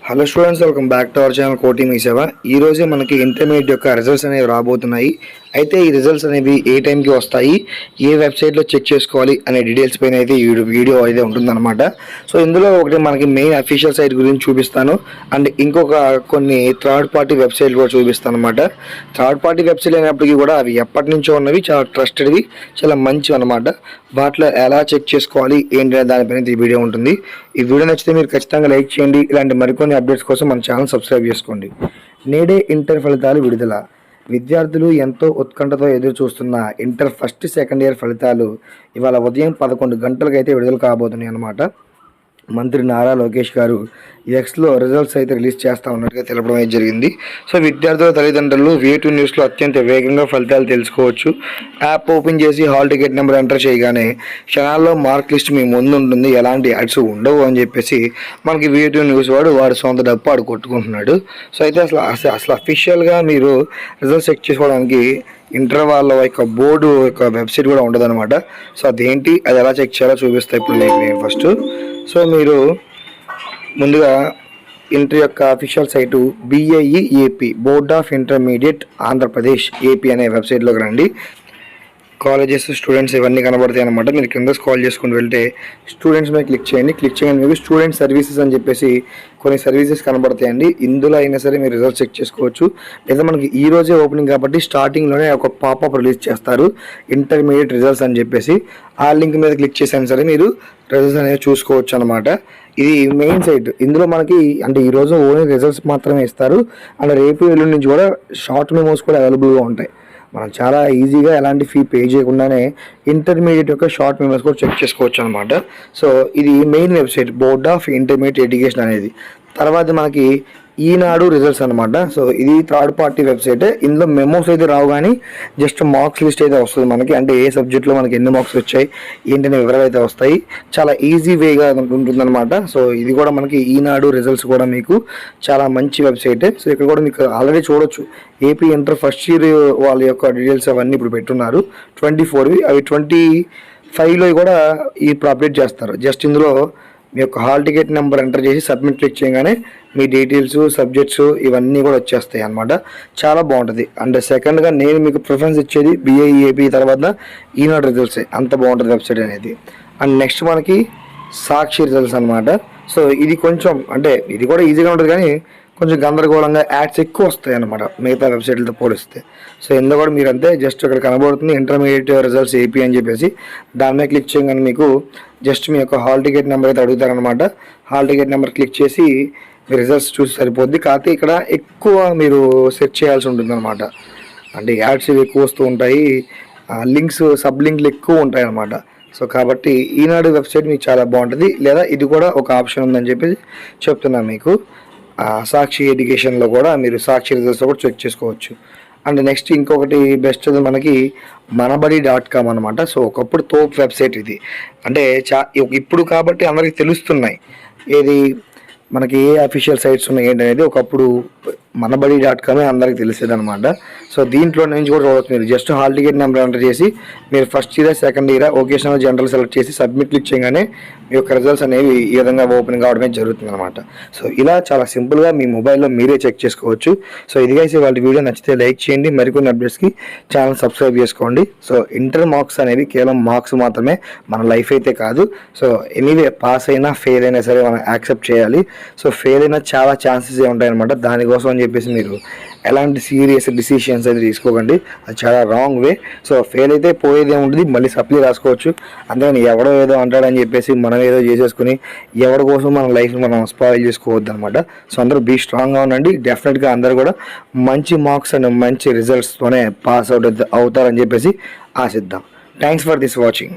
Hello students, welcome back to our channel కోటి మీ సేవ. ఈ రోజే మనకి ఇంటర్మీడియట్ యొక్క రిజల్ట్స్ అనేవి రాబోతున్నాయి. అయితే ఈ రిజల్ట్స్ అనేవి ఏ టైంకి వస్తాయి, ఏ వెబ్సైట్లో చెక్ చేసుకోవాలి అనే డీటెయిల్స్ పైన అయితే ఈ వీడియో అయితే ఉంటుందన్నమాట. సో ఇందులో ఒకటి మనకి మెయిన్ అఫీషియల్ సైట్ గురించి చూపిస్తాను, అండ్ ఇంకొక కొన్ని థర్డ్ పార్టీ వెబ్సైట్లు కూడా చూపిస్తాను అనమాట. థర్డ్ పార్టీ వెబ్సైట్ అయినప్పటికీ కూడా అవి ఎప్పటి నుంచో ఉన్నవి, చాలా ట్రస్టెడ్వి, చాలా మంచివి అనమాట. వాటిలో ఎలా చెక్ చేసుకోవాలి ఏంటి అనే దానిపైన ఈ వీడియో ఉంటుంది. ఈ వీడియో నచ్చితే మీరు ఖచ్చితంగా లైక్ చేయండి. ఇలాంటి మరికొన్ని అప్డేట్స్ కోసం మన ఛానల్ సబ్స్క్రైబ్ చేసుకోండి. నేడే ఇంటర్ ఫలితాలు విడుదల. విద్యార్థులు ఎంతో ఉత్కంఠతో ఎదురు చూస్తున్న ఇంటర్ ఫస్ట్ సెకండ్ ఇయర్ ఫలితాలు ఇవాళ ఉదయం 11 గంటలకైతే విడుదల కాబోతున్నాయి అన్నమాట. మంత్రి నారా లోకేష్ గారు ఎక్స్లో రిజల్ట్స్ అయితే రిలీజ్ చేస్తూ ఉన్నట్టుగా తెలపడం అయితే జరిగింది. సో విద్యార్థుల తల్లిదండ్రులు V2 న్యూస్లో అత్యంత వేగంగా ఫలితాలు తెలుసుకోవచ్చు. యాప్ ఓపెన్ చేసి హాల్ టికెట్ నెంబర్ ఎంటర్ చేయగానే క్షణాల్లో మార్క్ లిస్ట్ మీ ముందు ఉంటుంది, ఎలాంటి యాడ్స్ ఉండవు అని చెప్పేసి మనకి V2 న్యూస్ వాడు సొంత డబ్బు ఆడు కొట్టుకుంటున్నాడు. సో అయితే అసలు అఫీషియల్గా మీరు రిజల్ట్స్ చెక్ చేసుకోవడానికి ఇంటర్ వాళ్ళ యొక్క బోర్డు యొక్క వెబ్సైట్ కూడా ఉండదు అనమాట. సో అదేంటి, అది ఎలా చెక్ చేయాలో చూపిస్తాను ఇప్పుడు నేను ఫస్ట్. సో మీరు ముందుగా ఇంటర్ యొక్క official site BIE AP board of intermediate Andhra Pradesh AP అనే వెబ్సైట్లోకి రండి. కాలేజెస్, స్టూడెంట్స్ ఇవన్నీ కనబడతాయి అనమాట. మీరు కింద స్క్రాల్ చేసుకుని వెళ్తే స్టూడెంట్స్ మీద క్లిక్ చేయండి. క్లిక్ చేయగానే మీకు స్టూడెంట్ సర్వీసెస్ అని చెప్పేసి కొన్ని సర్వీసెస్ కనబడతాయండి. ఇందులో అయినా సరే మీరు రిజల్ట్స్ చెక్ చేసుకోవచ్చు. లేదా మనకి ఈ రోజే ఓపెనింగ్ కాబట్టి స్టార్టింగ్లోనే ఒక పాపప్ రిలీజ్ చేస్తారు, ఇంటర్మీడియట్ రిజల్ట్స్ అని చెప్పేసి. ఆ లింక్ మీద క్లిక్ చేసినా సరే మీరు రిజల్ట్స్ అనేవి చూసుకోవచ్చు అనమాట. ఇది మెయిన్ సైట్. ఇందులో మనకి అంటే ఈరోజు ఓన్లీ రిజల్ట్స్ మాత్రమే ఇస్తారు, అండ్ రేపు ఎల్లుండి నుంచి కూడా షార్ట్ మెమోస్ కూడా అవైలబుల్గా ఉంటాయి. మనం చాలా ఈజీగా ఎలాంటి ఫీ పే చేయకుండానే ఇంటర్మీడియట్ యొక్క షార్ట్ మెమోస్ కూడా చెక్ చేసుకోవచ్చు అనమాట. సో ఇది main website board of intermediate education అనేది. తర్వాత మనకి ఈనాడు రిజల్ట్స్ అనమాట. సో ఇది థర్డ్ పార్టీ వెబ్సైట్. ఇందులో మెమోస్ అయితే రావు, కానీ జస్ట్ మార్క్స్ లిస్ట్ అయితే వస్తుంది మనకి. అంటే ఏ సబ్జెక్ట్లో మనకి ఎన్ని మార్క్స్ వచ్చాయి ఏంటనే వివరాలు అయితే వస్తాయి. చాలా ఈజీ వేగా ఉంటుందన్నమాట. సో ఇది కూడా మనకి ఈనాడు రిజల్ట్స్ కూడా మీకు చాలా మంచి వెబ్సైట్. సో ఇక్కడ కూడా మీకు ఆల్రెడీ చూడొచ్చు AP ఇంటర్ ఫస్ట్ ఇయర్ వాళ్ళ యొక్క డీటెయిల్స్ అవన్నీ ఇప్పుడు పెట్టున్నారు. 24వి, అవి 25లో కూడా ఇప్పుడు అప్డేట్ చేస్తారు. జస్ట్ ఇందులో మీ యొక్క హాల్ టికెట్ నెంబర్ ఎంటర్ చేసి సబ్మిట్ క్లిక్ చేయగానే మీ డీటెయిల్స్, సబ్జెక్ట్స్ ఇవన్నీ కూడా వచ్చేస్తాయి అనమాట. చాలా బాగుంటుంది. అండ్ సెకండ్గా నేను మీకు ప్రిఫరెన్స్ ఇచ్చేది BIE AP తర్వాత ఈనాడు రిజల్ట్సే. అంత బాగుంటుంది వెబ్సైట్ అనేది. అండ్ నెక్స్ట్ మనకి సాక్షి రిజల్ట్స్ అనమాట. సో ఇది కొంచెం అంటే ఇది కూడా ఈజీగా ఉంటుంది, కానీ కొంచెం గందరగోళంగా యాడ్స్ ఎక్కువ వస్తాయి అనమాట మిగతా వెబ్సైట్లతో పోలిస్తే. సో ఇందులో కూడా మీరు అంతే, జస్ట్ ఇక్కడ కనబడుతుంది ఇంటర్మీడియట్ రిజల్ట్స్ AP అని చెప్పేసి. దాని మీద క్లిక్ చేయగానే మీకు జస్ట్ మీ యొక్క హాల్ టికెట్ నెంబర్ అయితే అడుగుతారనమాట. హాల్ టికెట్ నెంబర్ క్లిక్ చేసి మీ రిజల్ట్స్ చూసి సరిపోద్ది. కాకపోతే ఇక్కడ ఎక్కువ మీరు సెర్చ్ చేయాల్సి ఉంటుంది అనమాట. అంటే యాడ్స్ ఎక్కువ వస్తూ ఉంటాయి, లింక్స్, సబ్ లింక్లు ఎక్కువ ఉంటాయి అనమాట. సో కాబట్టి ఈనాడు వెబ్సైట్ మీకు చాలా బాగుంటుంది. లేదా ఇది కూడా ఒక ఆప్షన్ ఉందని చెప్పి చెప్తున్నాను మీకు. సాక్షి ఎడ్యుకేషన్లో కూడా మీరు సాక్షి రిజల్ట్స్ కూడా చెక్ చేసుకోవచ్చు. అండ్ నెక్స్ట్ ఇంకొకటి బెస్ట్ మనకి మనబడి.com అనమాట. సో ఒకప్పుడు తోప్ వెబ్సైట్ ఇది. అంటే ఇప్పుడు కాబట్టి అందరికీ తెలుస్తున్నాయి ఏది మనకి ఏ అఫీషియల్ సైట్స్ ఉన్నాయి ఏంటనేది. ఒకప్పుడు మనబడి.com అందరికి తెలిసేది అనమాట. సో దీంట్లో నుంచి కూడా చూడవచ్చు. మీరు just hall ticket number enter చేసి మీరు first year, second year, vocational, general select చేసి సబ్మిట్ క్లిక్ చేయగానే మీ యొక్క రిజల్ట్స్ అనేవి ఈ విధంగా ఓపెనింగ్ అవడమే జరుగుతుంది అనమాట. సో ఇలా చాలా సింపుల్గా మీ మొబైల్లో మీరే చెక్ చేసుకోవచ్చు. సో ఇదిగా వాళ్ళ వీడియో నచ్చితే లైక్ చేయండి. మరికొన్ని అప్డేట్స్కి ఛానల్ సబ్స్క్రైబ్ చేసుకోండి. సో ఇంటర్ మార్క్స్ అనేవి కేవలం మార్క్స్ మాత్రమే, మన లైఫ్ అయితే కాదు. సో ఎనీవే పాస్ అయినా ఫెయిల్ అయినా సరే మనం యాక్సెప్ట్ చేయాలి. సో ఫెయిల్ అయినా చాలా ఛాన్సెస్ ఉంటాయన్నమాట. దానికోసం అని చెప్పేసి మీరు ఎలాంటి సీరియస్ డిసిషన్స్ అయితే తీసుకోకండి, అది చాలా రాంగ్ వే. సో ఫెయిల్ అయితే పోయేదే ఉంటుంది, మళ్ళీ సప్లీ రాసుకోవచ్చు. అంతేగాని ఎవడో ఏదో అంటాడని చెప్పేసి మనం ఏదో చేసేసుకుని ఎవరి కోసం మన లైఫ్ని మనం స్పాయిల్ చేసుకోవద్దు అనమాట. సో అందరూ బీ స్ట్రాంగ్గా ఉండండి. డెఫినెట్గా అందరూ కూడా మంచి మార్క్స్ అండ్ మంచి రిజల్ట్స్తోనే పాస్ అవుతారని చెప్పేసి ఆశిద్దాం. Thanks for this watching.